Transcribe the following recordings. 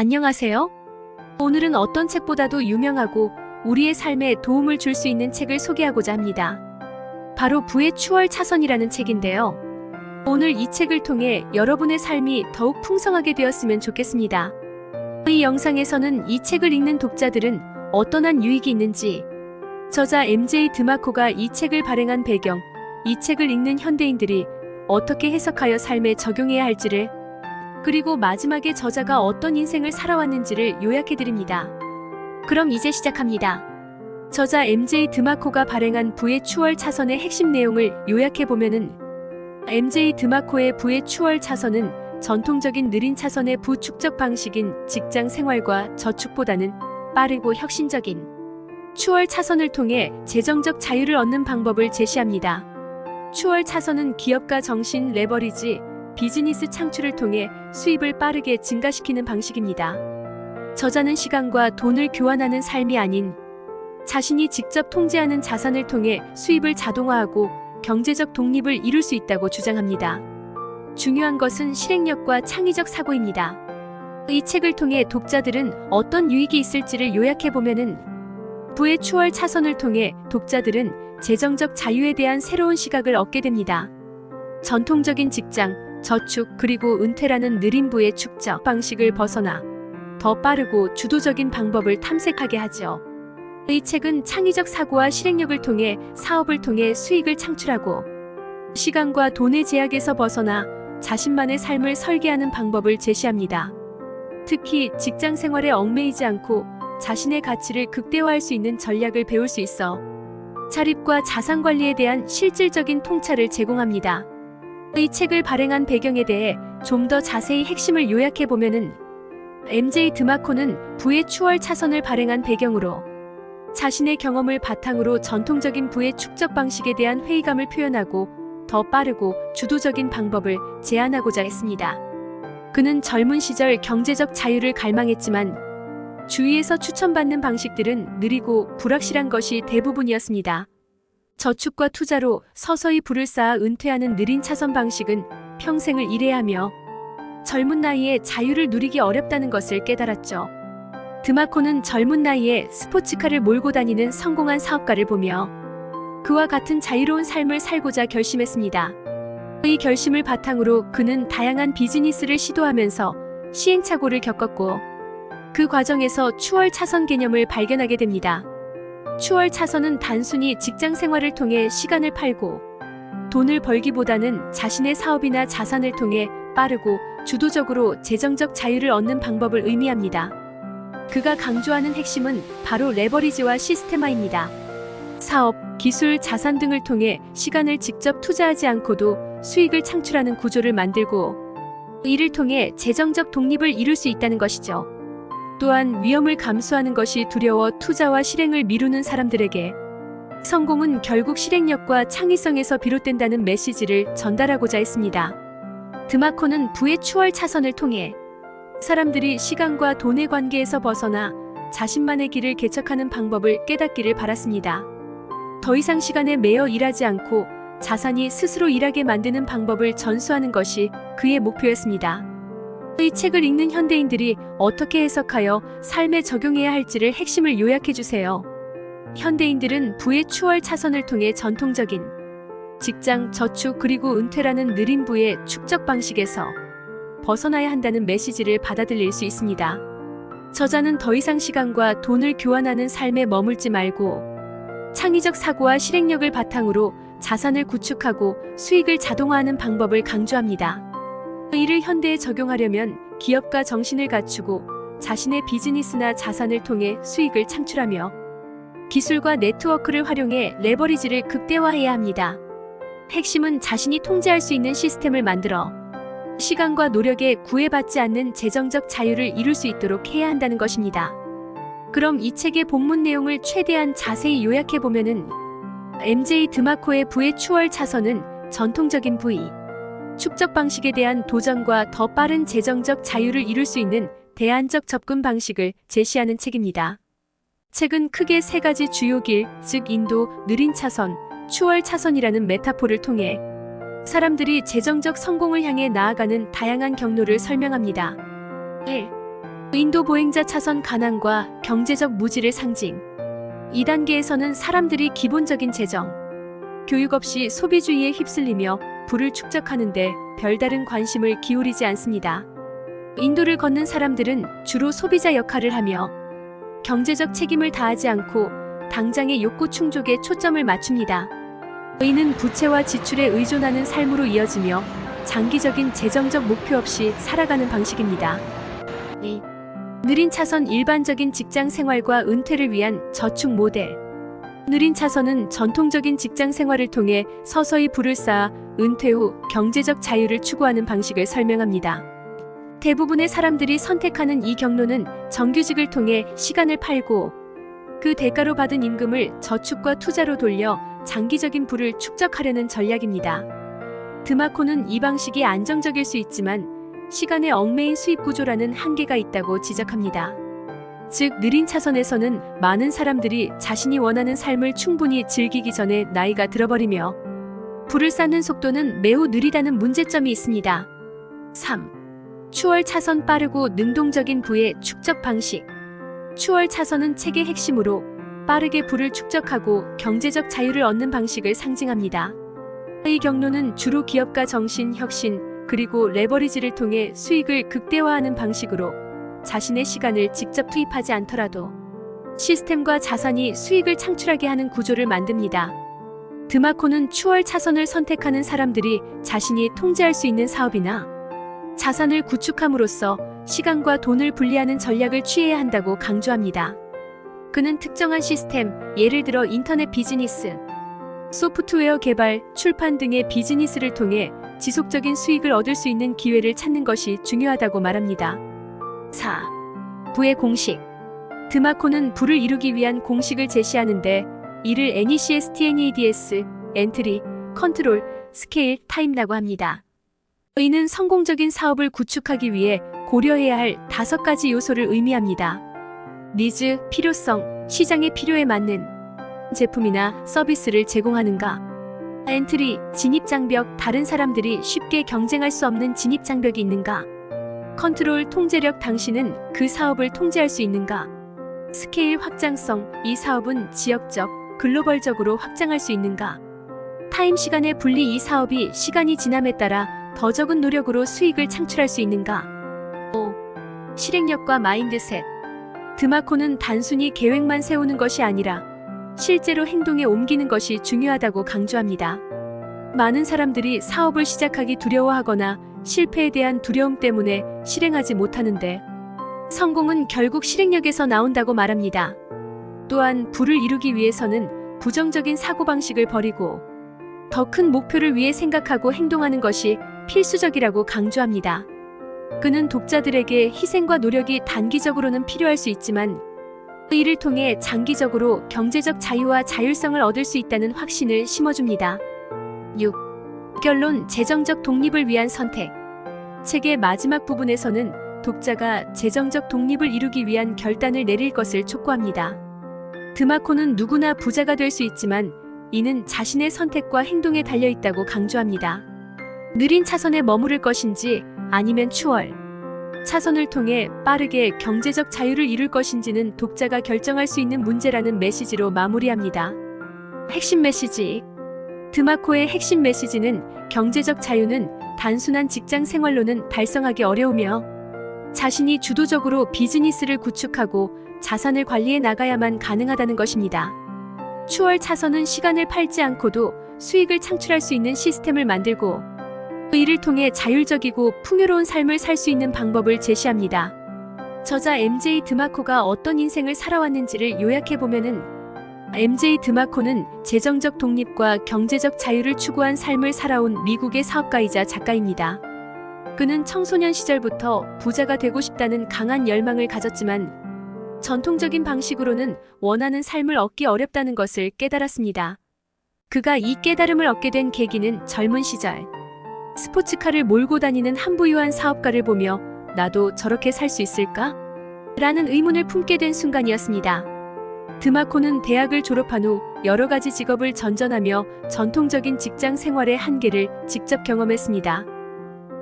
안녕하세요. 오늘은 어떤 책보다도 유명하고 우리의 삶에 도움을 줄 수 있는 책을 소개하고자 합니다. 바로 부의 추월 차선이라는 책인데요. 오늘 이 책을 통해 여러분의 삶이 더욱 풍성하게 되었으면 좋겠습니다. 이 영상에서는 이 책을 읽는 독자들은 어떤 한 유익이 있는지, 저자 MJ 드마코가 이 책을 발행한 배경, 이 책을 읽는 현대인들이 어떻게 해석하여 삶에 적용해야 할지를, 그리고 마지막에 저자가 어떤 인생을 살아왔는지를 요약해드립니다. 그럼 이제 시작합니다. 저자 MJ 드마코가 발행한 부의 추월 차선의 핵심 내용을 요약해보면은, MJ 드마코의 부의 추월 차선은 전통적인 느린 차선의 부 축적 방식인 직장 생활과 저축보다는 빠르고 혁신적인 추월 차선을 통해 재정적 자유를 얻는 방법을 제시합니다. 추월 차선은 기업가 정신 레버리지, 비즈니스 창출을 통해 수입을 빠르게 증가시키는 방식입니다. 저자는 시간과 돈을 교환하는 삶이 아닌 자신이 직접 통제하는 자산을 통해 수입을 자동화하고 경제적 독립을 이룰 수 있다고 주장합니다. 중요한 것은 실행력과 창의적 사고입니다. 이 책을 통해 독자들은 어떤 유익이 있을지를 요약해보면은, 부의 추월 차선을 통해 독자들은 재정적 자유에 대한 새로운 시각을 얻게 됩니다. 전통적인 직장, 저축, 그리고 은퇴라는 느린 부의 축적 방식을 벗어나 더 빠르고 주도적인 방법을 탐색하게 하죠. 이 책은 창의적 사고와 실행력을 통해 사업을 통해 수익을 창출하고 시간과 돈의 제약에서 벗어나 자신만의 삶을 설계하는 방법을 제시합니다. 특히 직장 생활에 얽매이지 않고 자신의 가치를 극대화할 수 있는 전략을 배울 수 있어 자립과 자산 관리에 대한 실질적인 통찰을 제공합니다. 이 책을 발행한 배경에 대해 좀 더 자세히 핵심을 요약해보면은, MJ 드마코는 부의 추월 차선을 발행한 배경으로 자신의 경험을 바탕으로 전통적인 부의 축적 방식에 대한 회의감을 표현하고 더 빠르고 주도적인 방법을 제안하고자 했습니다. 그는 젊은 시절 경제적 자유를 갈망했지만 주위에서 추천받는 방식들은 느리고 불확실한 것이 대부분이었습니다. 저축과 투자로 서서히 부를 쌓아 은퇴하는 느린 차선 방식은 평생을 일해야 하며 젊은 나이에 자유를 누리기 어렵다는 것을 깨달았죠. 드마코는 젊은 나이에 스포츠카를 몰고 다니는 성공한 사업가를 보며 그와 같은 자유로운 삶을 살고자 결심했습니다. 이 결심을 바탕으로 그는 다양한 비즈니스를 시도하면서 시행착오를 겪었고, 그 과정에서 추월 차선 개념을 발견하게 됩니다. 추월 차선은 단순히 직장 생활을 통해 시간을 팔고 돈을 벌기보다는 자신의 사업이나 자산을 통해 빠르고 주도적으로 재정적 자유를 얻는 방법을 의미합니다. 그가 강조하는 핵심은 바로 레버리지와 시스테마입니다. 사업, 기술, 자산 등을 통해 시간을 직접 투자하지 않고도 수익을 창출하는 구조를 만들고 이를 통해 재정적 독립을 이룰 수 있다는 것이죠. 또한 위험을 감수하는 것이 두려워 투자와 실행을 미루는 사람들에게 성공은 결국 실행력과 창의성에서 비롯된다는 메시지를 전달하고자 했습니다. 드마코는 부의 추월 차선을 통해 사람들이 시간과 돈의 관계에서 벗어나 자신만의 길을 개척하는 방법을 깨닫기를 바랐습니다. 더 이상 시간에 매여 일하지 않고 자산이 스스로 일하게 만드는 방법을 전수하는 것이 그의 목표였습니다. 이 책을 읽는 현대인들이 어떻게 해석하여 삶에 적용해야 할지를 핵심을 요약해주세요. 현대인들은 부의 추월 차선을 통해 전통적인 직장, 저축, 그리고 은퇴라는 느린 부의 축적 방식에서 벗어나야 한다는 메시지를 받아들일 수 있습니다. 저자는 더 이상 시간과 돈을 교환하는 삶에 머물지 말고 창의적 사고와 실행력을 바탕으로 자산을 구축하고 수익을 자동화하는 방법을 강조합니다. 이를 현대에 적용하려면 기업가 정신을 갖추고 자신의 비즈니스나 자산을 통해 수익을 창출하며 기술과 네트워크를 활용해 레버리지를 극대화해야 합니다. 핵심은 자신이 통제할 수 있는 시스템을 만들어 시간과 노력에 구애받지 않는 재정적 자유를 이룰 수 있도록 해야 한다는 것입니다. 그럼 이 책의 본문 내용을 최대한 자세히 요약해보면은, MJ 드마코의 부의 추월 차선은 전통적인 부의 축적 방식에 대한 도전과 더 빠른 재정적 자유를 이룰 수 있는 대안적 접근 방식을 제시하는 책입니다. 책은 크게 세 가지 주요 길, 즉 인도, 느린 차선, 추월 차선이라는 메타포를 통해 사람들이 재정적 성공을 향해 나아가는 다양한 경로를 설명합니다. 1. 인도 보행자 차선 가난과 경제적 무지를 상징. 2단계에서는 사람들이 기본적인 재정, 교육 없이 소비주의에 휩쓸리며 부를 축적하는데 별다른 관심을 기울이지 않습니다. 인도를 걷는 사람들은 주로 소비자 역할을 하며 경제적 책임을 다하지 않고 당장의 욕구 충족에 초점을 맞춥니다. 이는 부채와 지출에 의존하는 삶으로 이어지며 장기적인 재정적 목표 없이 살아가는 방식입니다. 2. 느린 차선 일반적인 직장 생활과 은퇴를 위한 저축 모델. 느린 차선은 전통적인 직장 생활을 통해 서서히 부를 쌓아 은퇴 후 경제적 자유를 추구하는 방식을 설명합니다. 대부분의 사람들이 선택하는 이 경로는 정규직을 통해 시간을 팔고 그 대가로 받은 임금을 저축과 투자로 돌려 장기적인 부를 축적하려는 전략입니다. 드마코는 이 방식이 안정적일 수 있지만 시간의 얽매인 수입 구조라는 한계가 있다고 지적합니다. 즉, 느린 차선에서는 많은 사람들이 자신이 원하는 삶을 충분히 즐기기 전에 나이가 들어버리며 부를 쌓는 속도는 매우 느리다는 문제점이 있습니다. 3. 추월 차선 빠르고 능동적인 부의 축적 방식. 추월 차선은 책의 핵심으로 빠르게 부를 축적하고 경제적 자유를 얻는 방식을 상징합니다. 이 경로는 주로 기업가 정신, 혁신, 그리고 레버리지를 통해 수익을 극대화하는 방식으로 자신의 시간을 직접 투입하지 않더라도 시스템과 자산이 수익을 창출하게 하는 구조를 만듭니다. 드마코는 추월 차선을 선택하는 사람들이 자신이 통제할 수 있는 사업이나 자산을 구축함으로써 시간과 돈을 분리하는 전략을 취해야 한다고 강조합니다. 그는 특정한 시스템, 예를 들어 인터넷 비즈니스, 소프트웨어 개발, 출판 등의 비즈니스를 통해 지속적인 수익을 얻을 수 있는 기회를 찾는 것이 중요하다고 말합니다. 4. 부의 공식. 드마코는 부를 이루기 위한 공식을 제시하는데 이를 NECSTNEDS, 엔트리, 컨트롤, 스케일, 타임이라고 합니다. 이는 성공적인 사업을 구축하기 위해 고려해야 할 5가지 요소를 의미합니다. 니즈, 필요성, 시장의 필요에 맞는 제품이나 서비스를 제공하는가. 엔트리, 진입장벽, 다른 사람들이 쉽게 경쟁할 수 없는 진입장벽이 있는가. 컨트롤, 통제력, 당신은 그 사업을 통제할 수 있는가. 스케일, 확장성, 이 사업은 지역적, 글로벌적으로 확장할 수 있는가. 타임, 시간의 분리, 이 사업이 시간이 지남에 따라 더 적은 노력으로 수익을 창출할 수 있는가. 5. 실행력과 마인드셋. 드마코는 단순히 계획만 세우는 것이 아니라 실제로 행동에 옮기는 것이 중요하다고 강조합니다. 많은 사람들이 사업을 시작하기 두려워하거나 실패에 대한 두려움 때문에 실행하지 못하는데 성공은 결국 실행력에서 나온다고 말합니다. 또한 부를 이루기 위해서는 부정적인 사고방식을 버리고 더 큰 목표를 위해 생각하고 행동하는 것이 필수적이라고 강조합니다. 그는 독자들에게 희생과 노력이 단기적으로는 필요할 수 있지만 이를 통해 장기적으로 경제적 자유와 자율성을 얻을 수 있다는 확신을 심어줍니다. 6. 결론, 재정적 독립을 위한 선택. 책의 마지막 부분에서는 독자가 재정적 독립을 이루기 위한 결단을 내릴 것을 촉구합니다. 드마코는 누구나 부자가 될 수 있지만 이는 자신의 선택과 행동에 달려있다고 강조합니다. 느린 차선에 머무를 것인지 아니면 추월 차선을 통해 빠르게 경제적 자유를 이룰 것인지는 독자가 결정할 수 있는 문제라는 메시지로 마무리합니다. 핵심 메시지. 드마코의 핵심 메시지는 경제적 자유는 단순한 직장 생활로는 달성하기 어려우며 자신이 주도적으로 비즈니스를 구축하고 자산을 관리해 나가야만 가능하다는 것입니다. 추월 차선은 시간을 팔지 않고도 수익을 창출할 수 있는 시스템을 만들고 이를 통해 자율적이고 풍요로운 삶을 살 수 있는 방법을 제시합니다. 저자 MJ 드마코가 어떤 인생을 살아왔는지를 요약해보면은 MJ 드마코는 재정적 독립과 경제적 자유를 추구한 삶을 살아온 미국의 사업가이자 작가입니다. 그는 청소년 시절부터 부자가 되고 싶다는 강한 열망을 가졌지만 전통적인 방식으로는 원하는 삶을 얻기 어렵다는 것을 깨달았습니다. 그가 이 깨달음을 얻게 된 계기는 젊은 시절 스포츠카를 몰고 다니는 한 부유한 사업가를 보며 나도 저렇게 살 수 있을까? 라는 의문을 품게 된 순간이었습니다. 드마코는 대학을 졸업한 후 여러 가지 직업을 전전하며 전통적인 직장 생활의 한계를 직접 경험했습니다.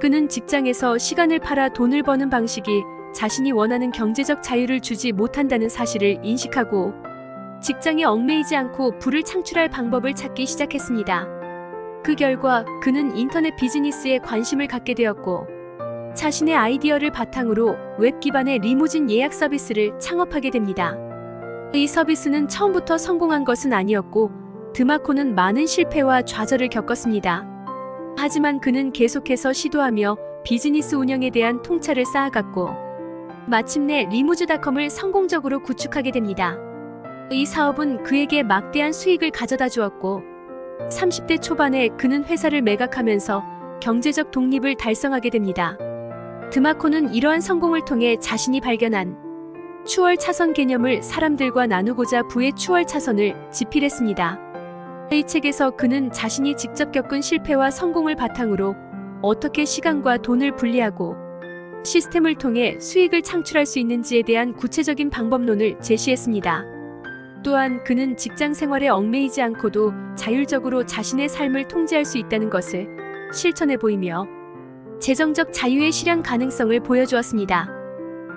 그는 직장에서 시간을 팔아 돈을 버는 방식이 자신이 원하는 경제적 자유를 주지 못한다는 사실을 인식하고 직장에 얽매이지 않고 부를 창출할 방법을 찾기 시작했습니다. 그 결과 그는 인터넷 비즈니스에 관심을 갖게 되었고 자신의 아이디어를 바탕으로 웹 기반의 리무진 예약 서비스를 창업하게 됩니다. 이 서비스는 처음부터 성공한 것은 아니었고 드마코는 많은 실패와 좌절을 겪었습니다. 하지만 그는 계속해서 시도하며 비즈니스 운영에 대한 통찰을 쌓아갔고 마침내 리무즈닷컴을 성공적으로 구축하게 됩니다. 이 사업은 그에게 막대한 수익을 가져다 주었고 30대 초반에 그는 회사를 매각하면서 경제적 독립을 달성하게 됩니다. 드마코는 이러한 성공을 통해 자신이 발견한 추월 차선 개념을 사람들과 나누고자 부의 추월 차선을 집필했습니다. 이 책에서 그는 자신이 직접 겪은 실패와 성공을 바탕으로 어떻게 시간과 돈을 분리하고 시스템을 통해 수익을 창출할 수 있는지에 대한 구체적인 방법론을 제시했습니다. 또한 그는 직장 생활에 얽매이지 않고도 자율적으로 자신의 삶을 통제할 수 있다는 것을 실천해 보이며 재정적 자유의 실현 가능성을 보여주었습니다.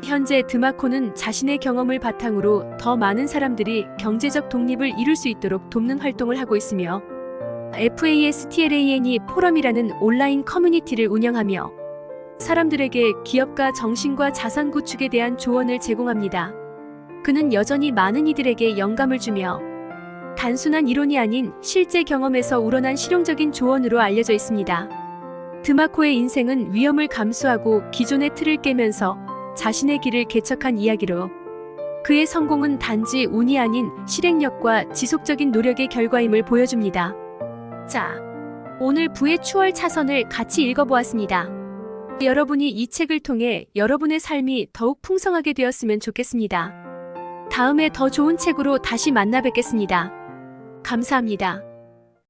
현재 드마코는 자신의 경험을 바탕으로 더 많은 사람들이 경제적 독립을 이룰 수 있도록 돕는 활동을 하고 있으며 FASTLAN이 포럼이라는 온라인 커뮤니티를 운영하며 사람들에게 기업가 정신과 자산 구축에 대한 조언을 제공합니다. 그는 여전히 많은 이들에게 영감을 주며 단순한 이론이 아닌 실제 경험에서 우러난 실용적인 조언으로 알려져 있습니다. 드마코의 인생은 위험을 감수하고 기존의 틀을 깨면서 자신의 길을 개척한 이야기로 그의 성공은 단지 운이 아닌 실행력과 지속적인 노력의 결과임을 보여줍니다. 자, 오늘 부의 추월 차선을 같이 읽어보았습니다. 여러분이 이 책을 통해 여러분의 삶이 더욱 풍성하게 되었으면 좋겠습니다. 다음에 더 좋은 책으로 다시 만나 뵙겠습니다. 감사합니다.